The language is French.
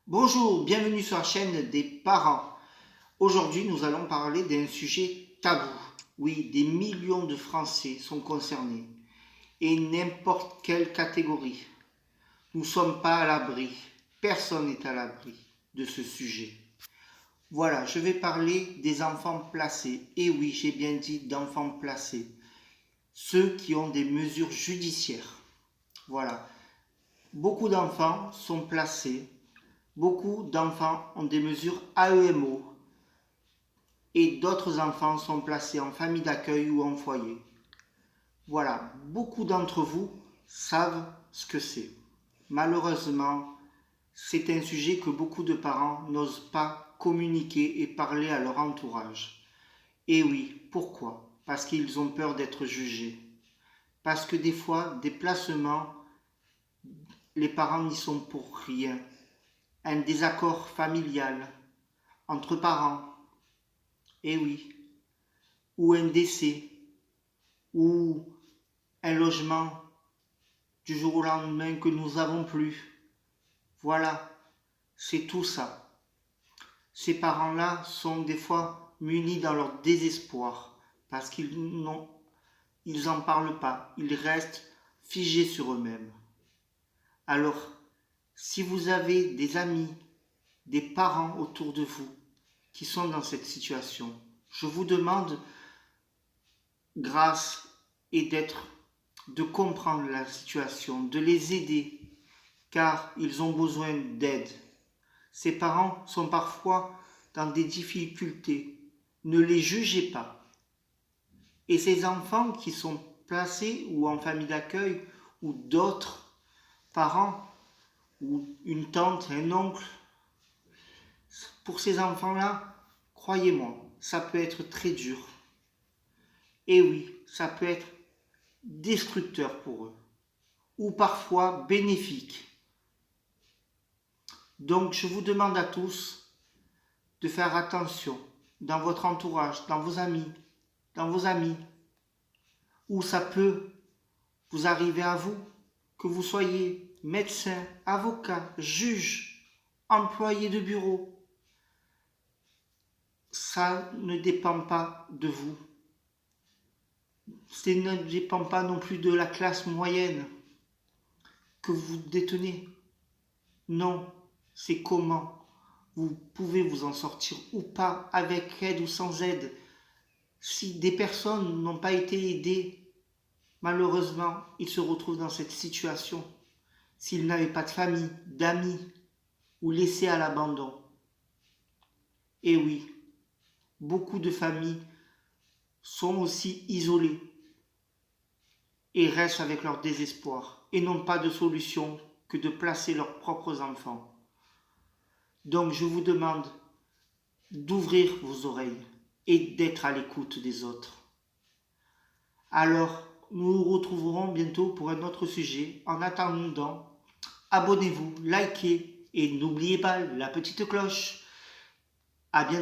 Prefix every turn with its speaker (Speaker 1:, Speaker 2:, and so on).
Speaker 1: Bonjour, bienvenue sur la chaîne des parents. Aujourd'hui, nous allons parler d'un sujet tabou. Oui, des millions de Français sont concernés et n'importe quelle catégorie. Nous ne sommes pas à l'abri. Personne n'est à l'abri de ce sujet. Voilà, je vais parler des enfants placés. Et oui, j'ai bien dit d'enfants placés. Ceux qui ont des mesures judiciaires. Voilà. Beaucoup d'enfants sont placés. Beaucoup d'enfants ont des mesures AEMO et d'autres enfants sont placés en famille d'accueil ou en foyer. Voilà, beaucoup d'entre vous savent ce que c'est. Malheureusement, c'est un sujet que beaucoup de parents n'osent pas communiquer et parler à leur entourage. Et oui, pourquoi? Parce qu'ils ont peur d'être jugés. Parce que des fois, des placements, les parents n'y sont pour rien. Un désaccord familial entre parents, et oui, ou un décès, ou un logement du jour au lendemain que nous n'avons plus. Voilà, c'est tout ça. Ces parents-là sont des fois munis dans leur désespoir parce qu'ils n'en parlent pas, ils restent figés sur eux-mêmes. Alors, si vous avez des amis, des parents autour de vous qui sont dans cette situation, je vous demande grâce et de comprendre la situation, de les aider, car ils ont besoin d'aide. Ces parents sont parfois dans des difficultés. Ne les jugez pas. Et ces enfants qui sont placés ou en famille d'accueil ou d'autres parents ou une tante, un oncle, pour ces enfants-là, croyez-moi, ça peut être très dur. Et oui, ça peut être destructeur pour eux ou parfois bénéfique. Donc je vous demande à tous de faire attention dans votre entourage, dans vos amis, où ça peut vous arriver à vous, que vous soyez médecin, avocat, juge, employé de bureau. Ça ne dépend pas de vous. Ça ne dépend pas non plus de la classe moyenne que vous détenez. Non, c'est comment vous pouvez vous en sortir ou pas, avec aide ou sans aide. Si des personnes n'ont pas été aidées, malheureusement, ils se retrouvent dans cette situation. S'ils n'avaient pas de famille, d'amis, ou laissés à l'abandon. Et oui, beaucoup de familles sont aussi isolées et restent avec leur désespoir et n'ont pas de solution que de placer leurs propres enfants. Donc je vous demande d'ouvrir vos oreilles et d'être à l'écoute des autres. Alors, nous nous retrouverons bientôt pour un autre sujet. En attendant, abonnez-vous, likez et n'oubliez pas la petite cloche. À bientôt.